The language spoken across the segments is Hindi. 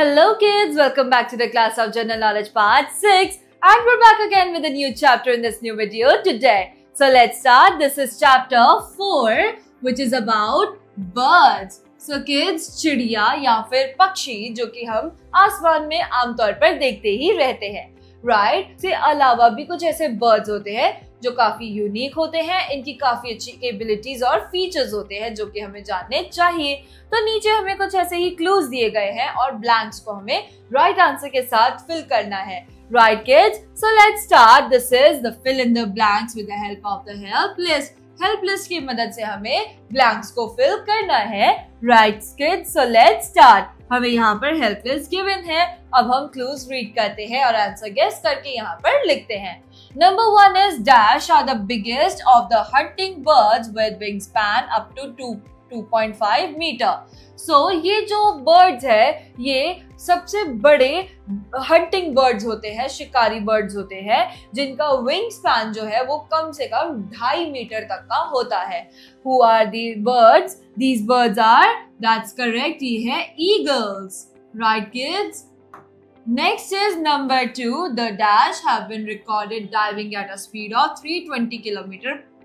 Hello kids, welcome back to the class of General Knowledge Part 6 and we're back again with a new chapter in this new video today. So let's start. This is chapter 4 which is about birds. So kids, चिड़िया या फिर पक्षी जो कि हम आसमान में आमतौर पर देखते ही रहते हैं, राइट? से अलावा भी कुछ ऐसे बर्ड्स होते हैं जो काफी यूनिक होते हैं, इनकी काफी अच्छी एबिलिटीज और फीचर्स होते हैं जो कि हमें जानने चाहिए। तो नीचे हमें कुछ ऐसे ही क्लूज दिए गए हैं और ब्लैंक्स को हमें राइट आंसर के साथ फिल करना है, right kids? So let's start. This is the fill in the blanks with the help of the help list. हेल्प लिस्ट की मदद से हमें ब्लैंक्स को फिल करना है, right kids? So let's start. हमें यहाँ पर हेल्प लिस्ट गिवन है, अब हम क्लूज रीड करते हैं और आंसर गेस करके यहाँ पर लिखते हैं। Number 1 is dash are the biggest of the hunting birds with wingspan up to 2.5 meter. So ये जो birds है ये सबसे बड़े hunting birds होते हैं, शिकारी birds होते हैं जिनका wingspan जो है वो कम से कम 2.5 मीटर तक का होता है। Who are the birds? These birds are, that's correct, ये है eagles, right kids? Next is number 2. The dash have been recorded diving at a speed of 320 km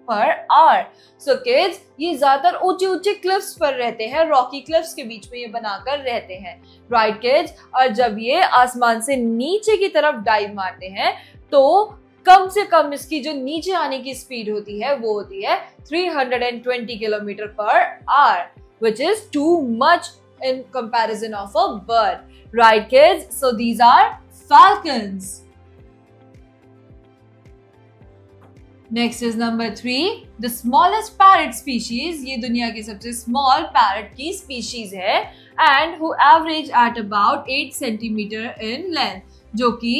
per hour. So kids, ये ज्यादातर ऊंचे क्लिफ्स पर रहते हैं, रॉकी क्लिफ्स के बीच में ये बनाकर रहते हैं, राइट किड्स? और जब ये आसमान से नीचे की तरफ डाइव मारते हैं तो कम से कम इसकी जो नीचे आने की स्पीड होती है वो होती है 320 km per hour, which is too much in comparison of a bird. Right kids? So these are falcons. Next is number 3. The smallest parrot species, ये दुनिया की सबसे small parrot की species है and who average at about 8 centimeter in length, जो कि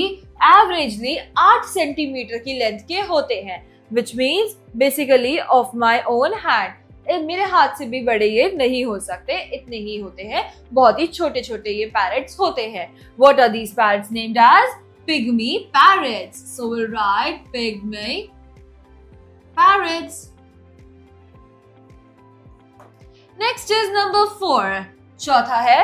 averagely 8 centimeter की length के होते हैं, which means basically of my own hand. मेरे हाथ से भी बड़े ये नहीं हो सकते, इतने ही होते हैं, बहुत ही छोटे छोटे ये पैरट्स होते हैं। What are these parrots named as? Pygmy parrots. So we'll write pygmy parrots. Next is number 4. चौथा है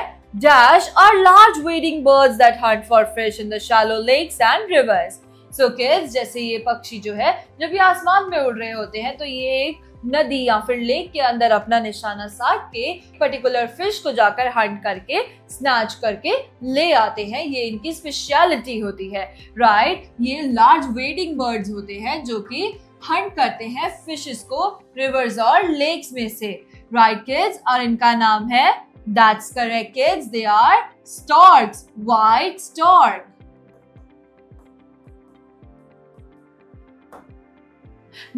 dash are large wading birds that hunt for fish in the shallow lakes and rivers. So kids, जैसे ये पक्षी जो है जब ये आसमान में उड़ रहे होते हैं तो ये एक नदी या फिर लेक के अंदर अपना निशाना साध के पर्टिकुलर फिश को जाकर हंट करके स्नैच करके ले आते हैं, ये इनकी स्पेशलिटी होती है, राइट? ये लार्ज वेडिंग बर्ड्स होते हैं जो कि हंट करते हैं फिशेस को रिवर्स और लेक्स में से, राइट किड्स? और इनका नाम है, that's correct kids, they are storks, white stork.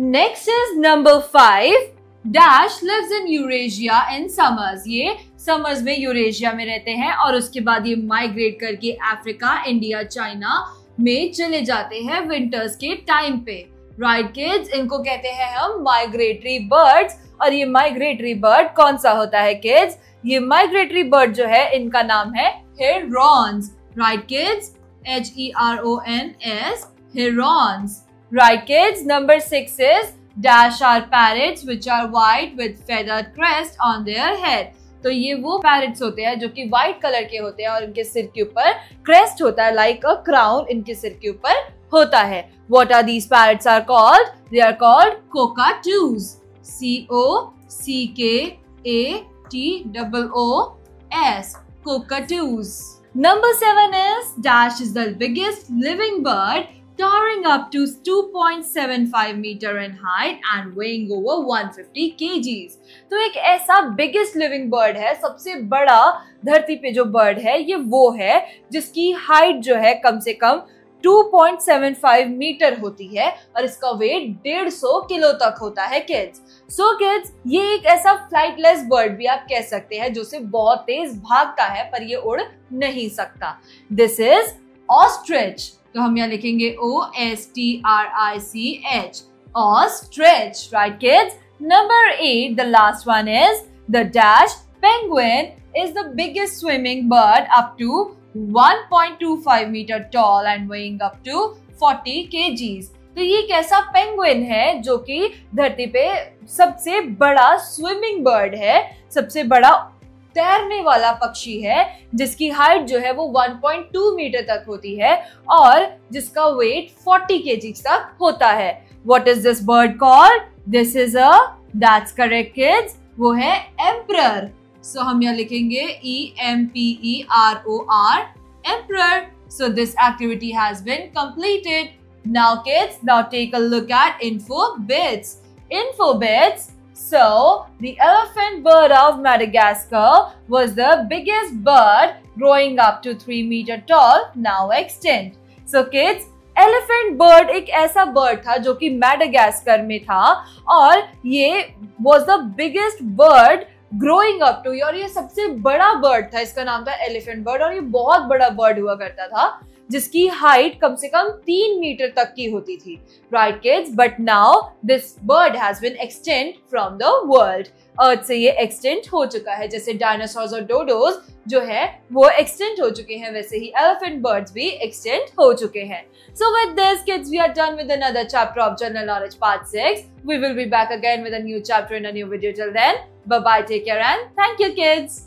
Next is number 5. Dash lives in Eurasia in summers. ये summers में यूरेशिया में रहते हैं और उसके बाद ये माइग्रेट करके अफ्रीका, इंडिया, चाइना में चले जाते हैं विंटर्स के टाइम पे, राइट किड्स? इनको कहते हैं हम माइग्रेटरी बर्ड्स। और ये माइग्रेटरी बर्ड कौन सा होता है किड्स? ये माइग्रेटरी बर्ड जो है इनका नाम है herons, right kids? HERONS, herons. Right kids? Number 6 is dash are parrots which are white with feathered crest on their head. तो ये वो पैरट्स होते हैं जो कि व्हाइट कलर के होते हैं और इनके सिर के ऊपर क्रेस्ट होता है, लाइक अ क्राउन इनके सिर के ऊपर होता है। What are these parrots are called? They are called cockatoos. COCKATOOS. Cockatoos. Number 7 is dash is the biggest living bird, towering up to 2.75 meter in height and weighing over 150 kgs. तो एक ऐसा biggest living bird है, सबसे बड़ा धरती पे जो बर्ड है ये वो है जिसकी हाइट जो है कम से कम 2.75 मीटर होती है और इसका वेट 150 किलो तक होता है किड्स। सो किड्स, ये एक ऐसा फ्लाइटलेस बर्ड भी आप कह सकते हैं जो से बहुत तेज भागता है पर ये उड़ नहीं सकता। This is ostrich. तो हम यहाँ लिखेंगे OSTRICH, ostrich, right kids? Number 8, the last one is the dash penguin is the biggest swimming bird up to 1.25 meter tall and weighing up to 40 kgs. तो ये एक ऐसा पेंगुइन है जो कि धरती पे सबसे बड़ा स्विमिंग बर्ड है, सबसे बड़ा तैरने वाला पक्षी है जिसकी हाइट जो है वो 1.2 मीटर तक होती है और जिसका वेट 40 kg तक होता है। What is this bird called? This is a, that's correct kids, वो है emperor। So हम यहाँ लिखेंगे EMPEROR, emperor। So this activity has been completed. Now kids, now take a look at info bits. Info bits. So the elephant bird of Madagascar was the biggest bird, growing up to 3 meter tall, now extinct. So kids, elephant bird एक ऐसा बर्ड था जो कि मैडागास्कर में था और ये was the biggest bird growing up to, और ये सबसे बड़ा बर्ड था, इसका नाम था एलिफेंट बर्ड और ये बहुत बड़ा बर्ड हुआ करता था जिसकी हाइट कम से कम 3 मीटर तक की होती थी। Right kids, but now this bird has been extinct from the world. Earth से ये एक्सटेंट हो चुका है, जैसे डायनासोर्स और डोडोज जो है वो एक्सटेंट हो चुके हैं, वैसे ही एलिफेंट बर्ड्स भी एक्सटेंट हो चुके हैं। So with this kids, we are done with another chapter of General Knowledge Part 6. We will be back again with a new chapter in a new video. Till then, bye bye, take care and thank you kids.